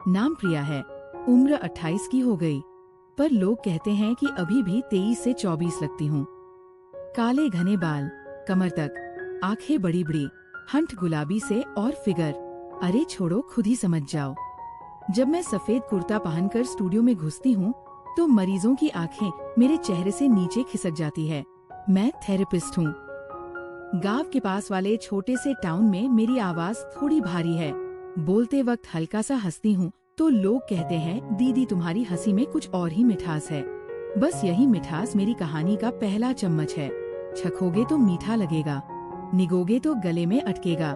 नाम प्रिया है, उम्र 28 की हो गई, पर लोग कहते हैं कि अभी भी 23 से 24 लगती हूँ। काले घने बाल, कमर तक, आंखें बड़ी बड़ी, हंठ गुलाबी से और फिगर, अरे छोड़ो खुद ही समझ जाओ। जब मैं सफेद कुर्ता पहनकर स्टूडियो में घुसती हूँ तो मरीजों की आंखें मेरे चेहरे से नीचे खिसक जाती है। मैं थेरेपिस्ट हूँ। गांव के पास वाले छोटे से टाउन में मेरी आवाज थोड़ी भारी है। बोलते वक्त हल्का सा हंसती हूँ तो लोग कहते हैं दीदी तुम्हारी हंसी में कुछ और ही मिठास है। बस यही मिठास मेरी कहानी का पहला चम्मच है। चखोगे तो मीठा लगेगा, निगोगे तो गले में अटकेगा।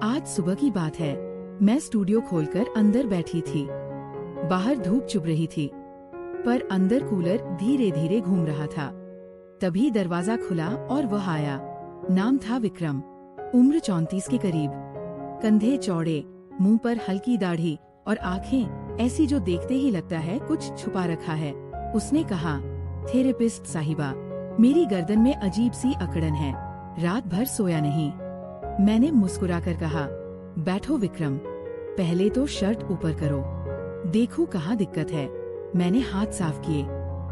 आज सुबह की बात है, मैं स्टूडियो खोलकर अंदर बैठी थी। बाहर धूप चुभ रही थी, पर अंदर कूलर धीरे धीरे घूम रहा था। तभी दरवाजा खुला और वह आया। नाम था विक्रम, उम्र 34 के करीब, कंधे चौड़े, मुंह पर हल्की दाढ़ी और आंखें ऐसी जो देखते ही लगता है कुछ छुपा रखा है। उसने कहा, थेरेपिस्ट साहिबा, मेरी गर्दन में अजीब सी अकड़न है, रात भर सोया नहीं। मैंने मुस्कुराकर कहा, बैठो विक्रम, पहले तो शर्ट ऊपर करो, देखो कहाँ दिक्कत है। मैंने हाथ साफ किए,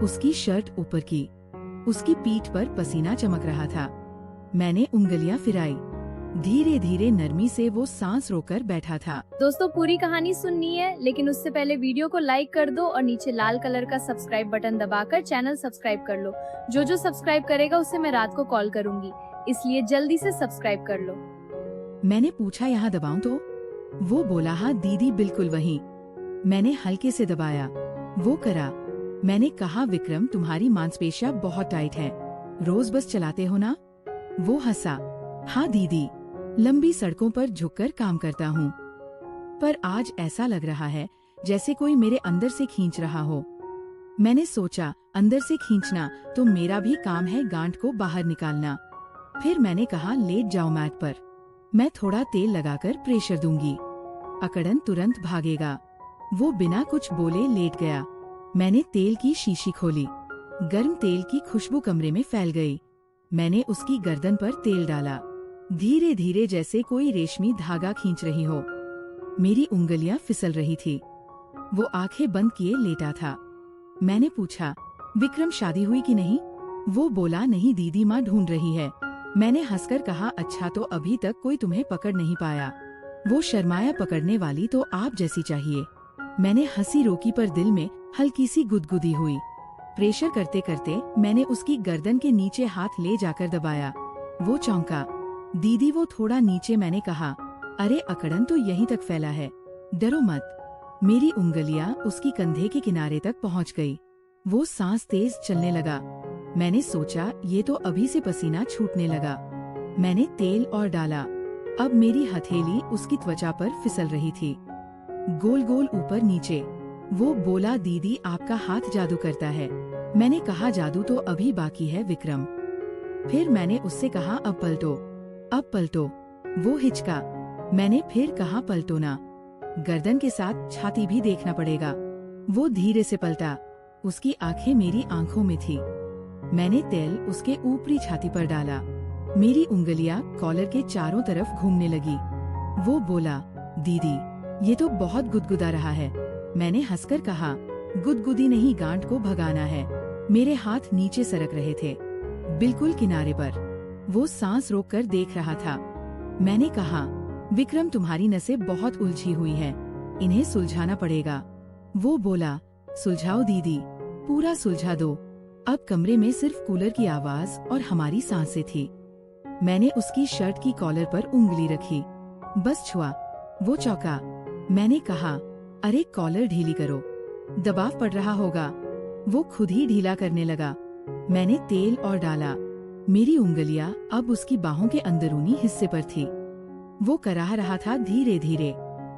उसकी शर्ट ऊपर की। उसकी पीठ पर पसीना चमक रहा था। मैंने उंगलियां फिराई। धीरे धीरे नरमी से वो सांस रोकर बैठा था। दोस्तों पूरी कहानी सुननी है, लेकिन उससे पहले वीडियो को लाइक कर दो और नीचे लाल कलर का सब्सक्राइब बटन दबाकर चैनल सब्सक्राइब कर लो। जो सब्सक्राइब करेगा उससे मैं रात को कॉल करूंगी, इसलिए जल्दी से सब्सक्राइब कर लो। मैंने पूछा, यहाँ दबाऊं तो? वो बोला, हाँ दीदी बिल्कुल वहीं। मैंने हल्के से दबाया, वो करा। मैंने कहा, विक्रम तुम्हारी मांसपेशियां बहुत टाइट हैं, रोज बस चलाते हो ना? वो हंसा, हाँ दीदी, लंबी सड़कों पर झुककर काम करता हूँ, पर आज ऐसा लग रहा है जैसे कोई मेरे अंदर से खींच रहा हो। मैंने सोचा, अंदर से खींचना तो मेरा भी काम है, गांठ को बाहर निकालना। फिर मैंने कहा, लेट जाओ मैट पर, मैं थोड़ा तेल लगाकर प्रेशर दूंगी, अकड़न तुरंत भागेगा। वो बिना कुछ बोले लेट गया। मैंने तेल की शीशी खोली, गर्म तेल की खुशबू कमरे में फैल गई। मैंने उसकी गर्दन पर तेल डाला, धीरे धीरे जैसे कोई रेशमी धागा खींच रही हो। मेरी उंगलियां फिसल रही थी। वो आंखें बंद किए लेटा था। मैंने पूछा, विक्रम शादी हुई कि नहीं? वो बोला, नहीं दीदी, माँ ढूंढ रही है। मैंने हंसकर कहा, अच्छा तो अभी तक कोई तुम्हें पकड़ नहीं पाया? वो शर्माया, पकड़ने वाली तो आप जैसी चाहिए। मैंने हंसी रोकी, पर दिल में हल्की सी गुदगुदी हुई। प्रेशर करते करते मैंने उसकी गर्दन के नीचे हाथ ले जाकर दबाया। वो चौंका, दीदी वो थोड़ा नीचे। मैंने कहा, अरे अकड़न तो यहीं तक फैला है, डरो मत। मेरी उंगलियां उसकी कंधे के किनारे तक पहुंच गई। वो सांस तेज चलने लगा। मैंने सोचा, ये तो अभी से पसीना छूटने लगा। मैंने तेल और डाला। अब मेरी हथेली उसकी त्वचा पर फिसल रही थी, गोल गोल ऊपर नीचे। वो बोला, दीदी आपका हाथ जादू करता है। मैंने कहा, जादू तो अभी बाकी है विक्रम। फिर मैंने उससे कहा, अब पलटो, अब पलटो। वो हिचका। मैंने फिर कहा, पलटो ना, गर्दन के साथ छाती भी देखना पड़ेगा। वो धीरे से पलटा। उसकी आंखें मेरी आंखों में थी। मैंने तेल उसके ऊपरी छाती पर डाला। मेरी उंगलियां कॉलर के चारों तरफ घूमने लगी। वो बोला, दीदी ये तो बहुत गुदगुदा रहा है। मैंने हंसकर कहा, गुदगुदी नहीं, गांठ को भगाना है। मेरे हाथ नीचे सरक रहे थे, बिल्कुल किनारे पर। वो सांस रोककर देख रहा था। मैंने कहा, विक्रम तुम्हारी नसें बहुत उलझी हुई हैं, इन्हें सुलझाना पड़ेगा। वो बोला, सुलझाओ दीदी, पूरा सुलझा दो। अब कमरे में सिर्फ कूलर की आवाज और हमारी सांसें थी। मैंने उसकी शर्ट की कॉलर पर उंगली रखी, बस छुआ। वो चौंका। मैंने कहा, अरे कॉलर ढीली करो, दबाव पड़ रहा होगा। वो खुद ही ढीला करने लगा। मैंने तेल और डाला। मेरी उंगलियां अब उसकी बाहों के अंदरूनी हिस्से पर थी। वो कराह रहा था धीरे धीरे।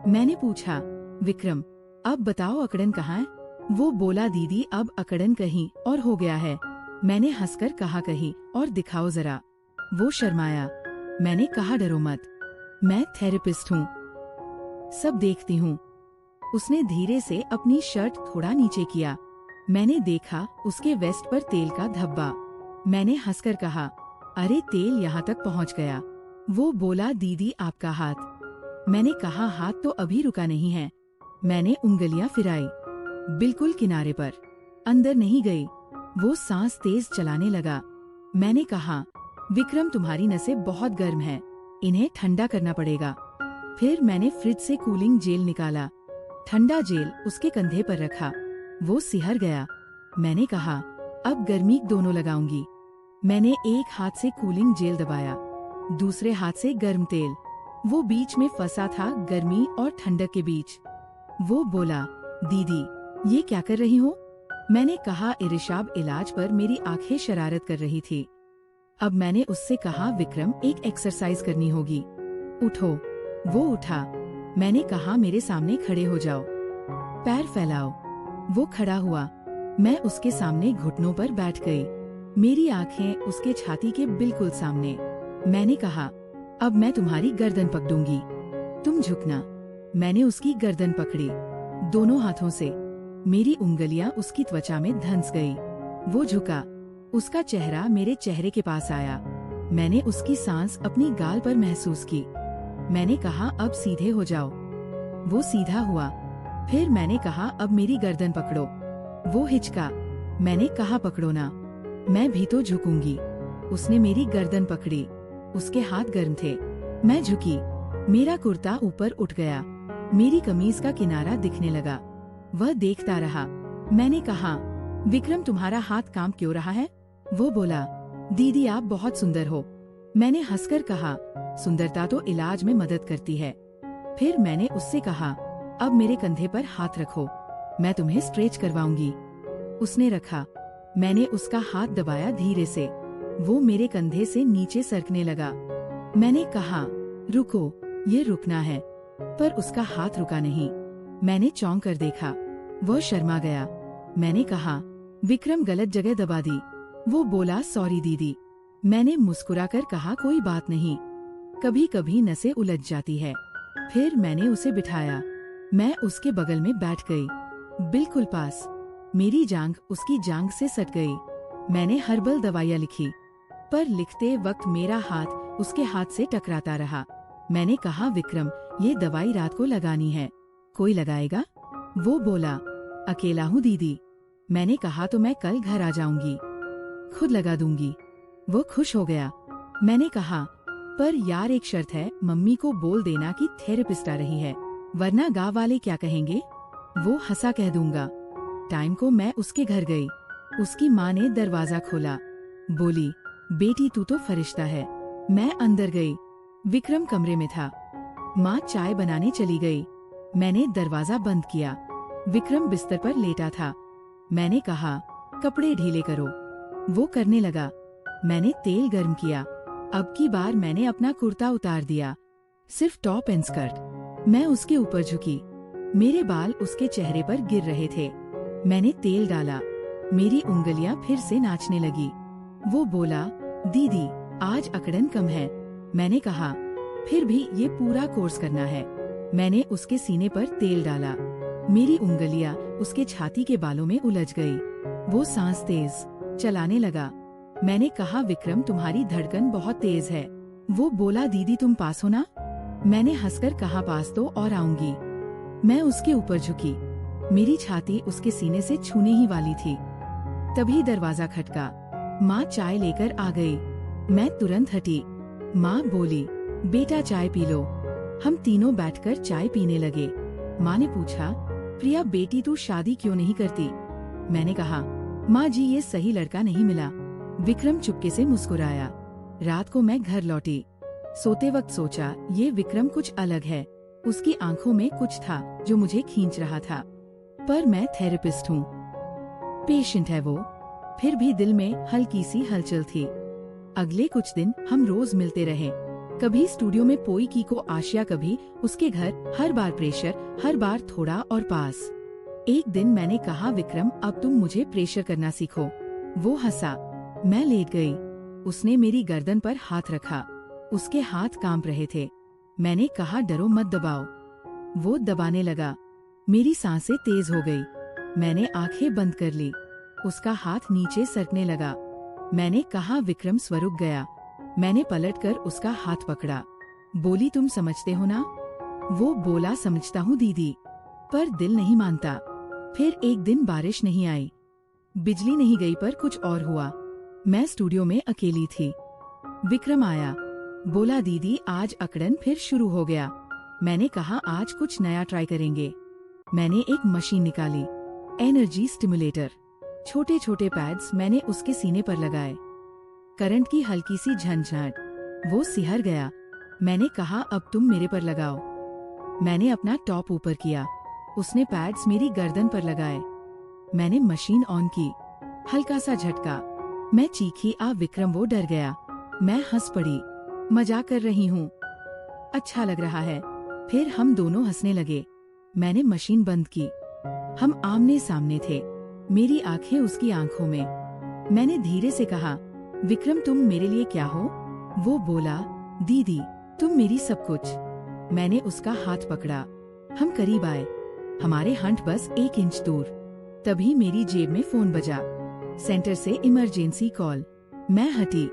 मैंने पूछा, विक्रम अब बताओ अकड़न कहाँ है? वो बोला, दीदी अब अकड़न कहीं और हो गया है। मैंने हंसकर कहा, कहीं और दिखाओ जरा। वो शर्माया। मैंने कहा, डरो मत, मैं थेरेपिस्ट हूँ, सब देखती हूँ। उसने धीरे से अपनी शर्ट थोड़ा नीचे किया। मैंने देखा उसके वेस्ट पर तेल का धब्बा। मैंने हंसकर कहा, अरे तेल यहाँ तक पहुँच गया। वो बोला, दीदी आपका हाथ। मैंने कहा, हाथ तो अभी रुका नहीं है, मैंने उंगलियां फिराई, बिल्कुल किनारे पर, अंदर नहीं गई। वो सांस तेज चलाने लगा। मैंने कहा, विक्रम तुम्हारी नसें बहुत गर्म हैं, इन्हें ठंडा करना पड़ेगा। फिर मैंने फ्रिज से कूलिंग जेल निकाला, ठंडा जेल उसके कंधे पर रखा। वो सिहर गया। मैंने कहा, अब गर्मी दोनों लगाऊंगी। मैंने एक हाथ से कूलिंग जेल दबाया, दूसरे हाथ से गर्म तेल। वो बीच में फंसा था, गर्मी और ठंडक के बीच। वो बोला, दीदी ये क्या कर रही हो? मैंने कहा, इरिशाब इलाज पर मेरी आंखें शरारत कर रही थी। अब मैंने उससे कहा, विक्रम एक एक्सरसाइज करनी होगी, उठो। वो उठा। मैंने कहा, मेरे सामने खड़े हो जाओ, पैर फैलाओ। वो खड़ा हुआ। मैं उसके सामने घुटनों पर बैठ गई, मेरी आंखें उसके छाती के बिल्कुल सामने। मैंने कहा, अब मैं तुम्हारी गर्दन पकड़ूंगी, तुम झुकना। मैंने उसकी गर्दन पकड़ी दोनों हाथों से। मेरी उंगलियां उसकी त्वचा में धंस गई। वो झुका, उसका चेहरा मेरे चेहरे के पास आया। मैंने उसकी सांस अपनी गाल पर महसूस की। मैंने कहा, अब सीधे हो जाओ। वो सीधा हुआ। फिर मैंने कहा, अब मेरी गर्दन पकड़ो। वो हिचका। मैंने कहा, पकड़ो ना, मैं भी तो झुकूंगी। उसने मेरी गर्दन पकड़ी, उसके हाथ गर्म थे। मैं झुकी, मेरा कुर्ता ऊपर उठ गया, मेरी कमीज का किनारा दिखने लगा। वह देखता रहा। मैंने कहा, विक्रम तुम्हारा हाथ काम क्यों रहा है? वो बोला, दीदी आप बहुत सुंदर हो। मैंने हंसकर कहा, सुंदरता तो इलाज में मदद करती है। फिर मैंने उससे कहा, अब मेरे कंधे पर हाथ रखो, मैं तुम्हें स्ट्रेच करवाऊंगी। उसने रखा। मैंने उसका हाथ दबाया धीरे से। वो मेरे कंधे से नीचे सरकने लगा। मैंने कहा, रुको, ये रुकना है। पर उसका हाथ रुका नहीं। मैंने चौंक कर देखा। वह शर्मा गया। मैंने कहा, विक्रम गलत जगह दबा दी। वो बोला, सॉरी दीदी। मैंने मुस्कुराकर कहा, कोई बात नहीं, कभी कभी नसें उलझ जाती है। फिर मैंने उसे बिठाया। मैं उसके बगल में बैठ गई, बिल्कुल पास। मेरी जांघ उसकी जांघ से सट गई। मैंने हर्बल दवाइयाँ लिखी, पर लिखते वक्त मेरा हाथ उसके हाथ से टकराता रहा। मैंने कहा, विक्रम ये दवाई रात को लगानी है, कोई लगाएगा? वो बोला, अकेला हूँ दीदी। मैंने कहा, तो मैं कल घर आ जाऊंगी, खुद लगा दूंगी। वो खुश हो गया। मैंने कहा, पर यार एक शर्त है, मम्मी को बोल देना कि थेरेपिस्ट आ रही है, वरना गाँव वाले क्या कहेंगे? वो हंसा, कह दूंगा। टाइम को मैं उसके घर गई। उसकी माँ ने दरवाजा खोला, बोली, बेटी तू तो फरिश्ता है। मैं अंदर गई। विक्रम कमरे में था। माँ चाय बनाने चली गई। मैंने दरवाजा बंद किया। विक्रम बिस्तर पर लेटा था। मैंने कहा, कपड़े ढीले करो। वो करने लगा। मैंने तेल गर्म किया। अब की बार मैंने अपना कुर्ता उतार दिया, सिर्फ टॉप एंड स्कर्ट। मैं उसके ऊपर झुकी। मेरे बाल उसके चेहरे पर गिर रहे थे। मैंने तेल डाला। मेरी उंगलियां फिर से नाचने लगी। वो बोला, दीदी आज अकड़न कम है। मैंने कहा, फिर भी ये पूरा कोर्स करना है। मैंने उसके सीने पर तेल डाला। मेरी उंगलियां उसके छाती के बालों में उलझ गई। वो सांस तेज चलाने लगा। मैंने कहा, विक्रम तुम्हारी धड़कन बहुत तेज है। वो बोला, दीदी तुम पास हो ना? मैंने हंसकर कहा, पास तो और आऊंगी। मैं उसके ऊपर झुकी। मेरी छाती उसके सीने से छूने ही वाली थी। तभी दरवाजा खटका। माँ चाय लेकर आ गई। मैं तुरंत हटी। माँ बोली, बेटा चाय पी लो। हम तीनों बैठकर चाय पीने लगे। माँ ने पूछा, प्रिया बेटी तू शादी क्यों नहीं करती? मैंने कहा, माँ जी ये सही लड़का नहीं मिला। विक्रम चुपके से मुस्कुराया। रात को मैं घर लौटी। सोते वक्त सोचा, ये विक्रम कुछ अलग है। उसकी आंखों में कुछ था जो मुझे खींच रहा था। पर मैं थेरेपिस्ट हूँ, पेशेंट है वो। फिर भी दिल में हल्की सी हलचल थी। अगले कुछ दिन हम रोज मिलते रहे। कभी स्टूडियो में पोई की को आशिया, कभी उसके घर। हर बार प्रेशर, हर बार थोड़ा और पास। एक दिन मैंने कहा, विक्रम अब तुम मुझे प्रेशर करना सीखो। वो हंसा। मैं लेट गई। उसने मेरी गर्दन पर हाथ रखा। उसके हाथ कांप रहे थे। मैंने कहा, डरो मत, दबाओ। वो दबाने लगा। मेरी सांसें तेज हो गई। मैंने आंखें बंद कर ली। उसका हाथ नीचे सरकने लगा। मैंने कहा, विक्रम स्वरुक गया। मैंने पलटकर उसका हाथ पकड़ा। बोली, तुम समझते हो ना? वो बोला, समझता हूँ दीदी। पर दिल नहीं मानता। फिर एक दिन बारिश नहीं आई, बिजली नहीं गई, पर कुछ और हुआ। मैं स्टूडियो में अकेली थी। विक्रम आया, बोला दीदी आज अकड़न फिर शुरू हो गया। मैंने कहा आज कुछ नया ट्राई करेंगे। मैंने एक मशीन निकाली, एनर्जी स्टिमुलेटर। छोटे छोटे पैड्स मैंने उसके सीने पर लगाए। करंट की हल्की सी झंझनाहट, वो सिहर गया। मैंने कहा अब तुम मेरे पर लगाओ। मैंने अपना टॉप ऊपर किया, उसने पैड्स मेरी गर्दन पर लगाए। मैंने मशीन ऑन की, हल्का सा झटका, मैं चीखी आ विक्रम, वो डर गया। मैं हंस पड़ी, मजाक कर रही हूँ, अच्छा लग रहा है। फिर हम दोनों हंसने लगे। मैंने मशीन बंद की, हम आमने सामने थे, मेरी आंखें उसकी आंखों में। मैंने धीरे से कहा, विक्रम तुम मेरे लिए क्या हो? वो बोला, दीदी तुम मेरी सब कुछ। मैंने उसका हाथ पकड़ा, हम करीब आए, हमारे हंट बस 1 इंच दूर। तभी मेरी जेब में फोन बजा, सेंटर से इमरजेंसी कॉल। मैं हटी,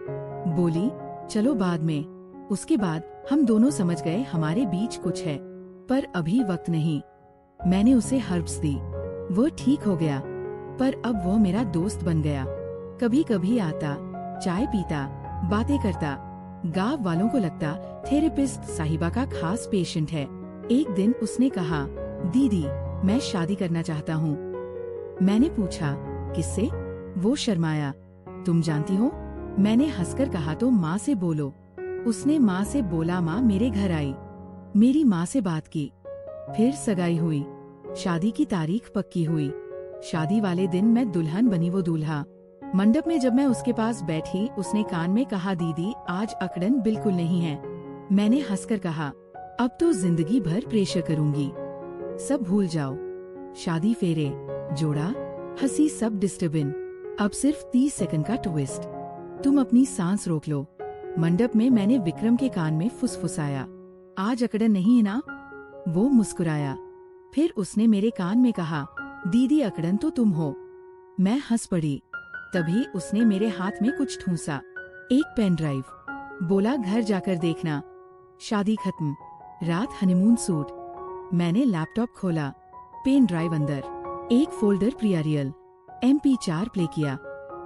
बोली चलो बाद में। उसके बाद हम दोनों समझ गए हमारे बीच कुछ है, पर अभी वक्त नहीं। मैंने उसे हर्ब्स दी, वो ठीक हो गया, पर अब वो मेरा दोस्त बन गया। कभी कभी आता, चाय पीता, बातें करता। गांव वालों को लगता थेरेपिस्ट साहिबा का खास पेशेंट है। एक दिन उसने कहा, दीदी मैं शादी करना चाहता हूँ। मैंने पूछा किससे? वो शर्माया, तुम जानती हो? मैंने हंसकर कहा तो माँ से बोलो। उसने माँ से बोला, माँ मेरे घर आई, मेरी माँ से बात की, फिर सगाई हुई, शादी की तारीख पक्की हुई। शादी वाले दिन मैं दुल्हन बनी, वो दूल्हा। मंडप में जब मैं उसके पास बैठी, उसने कान में कहा, दीदी आज अकड़न बिल्कुल नहीं है। मैंने हंसकर कहा, अब तो जिंदगी भर प्रेशर करूंगी, सब भूल जाओ। शादी, फेरे, जोड़ा, हंसी, सब डिस्टर्बिंग। अब सिर्फ 30 सेकंड का ट्विस्ट, तुम अपनी सांस रोक लो। मंडप में मैंने विक्रम के कान में फुसफुसाया, आज अकड़न नहीं है ना? वो मुस्कुराया। फिर उसने मेरे कान में कहा, दीदी अकड़न तो तुम हो। मैं हंस पड़ी। तभी उसने मेरे हाथ में कुछ ठूंसा, एक पेन ड्राइव। बोला घर जाकर देखना। शादी खत्म, रात हनीमून सूट। मैंने लैपटॉप खोला, पेन ड्राइव अंदर, एक फोल्डर प्रिया रियल MP4 प्ले किया।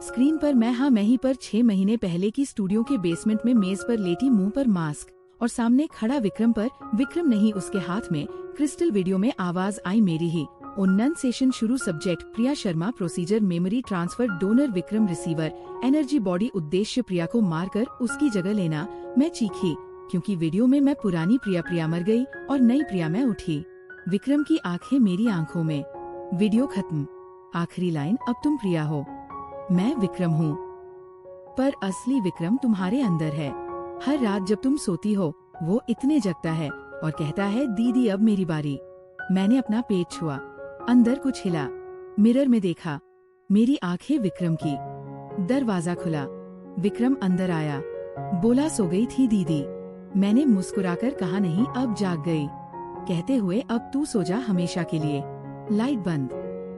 स्क्रीन पर मैं ही पर 6 महीने पहले की स्टूडियो के बेसमेंट में मेज पर लेटी, मुंह पर मास्क, और सामने खड़ा विक्रम पर विक्रम नहीं, उसके हाथ में क्रिस्टल। वीडियो में आवाज आई मेरी ही। उन्नन सेशन शुरू। Subject Priya Sharma. Procedure memory transfer. Donor Vikram. Receiver energy body. उद्देश्य प्रिया को मारकर उसकी जगह लेना। मैं चीखी क्योंकि वीडियो में मैं पुरानी प्रिया मर गई और नई प्रिया मैं उठी। विक्रम की आंखें मेरी आंखों में। वीडियो खत्म। आखिरी लाइन, अब तुम प्रिया हो, मैं विक्रम हूँ, पर असली विक्रम तुम्हारे अंदर है। हर रात जब तुम सोती हो, वो इतने जगता है और कहता है, दीदी अब मेरी बारी। मैंने अपना पेट छुआ, अंदर कुछ हिला। मिरर में देखा, मेरी आंखें विक्रम की। दरवाजा खुला, विक्रम अंदर आया, बोला सो गई थी दीदी। मैंने मुस्कुराकर कहा, नहीं अब जाग गई, कहते हुए अब तू सो जा हमेशा के लिए। लाइट बंद।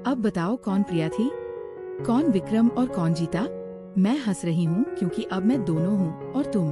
अब बताओ कौन प्रिया थी, कौन विक्रम और कौन जीता? मैं हंस रही हूँ क्योंकि अब मैं दोनों हूँ और तुम।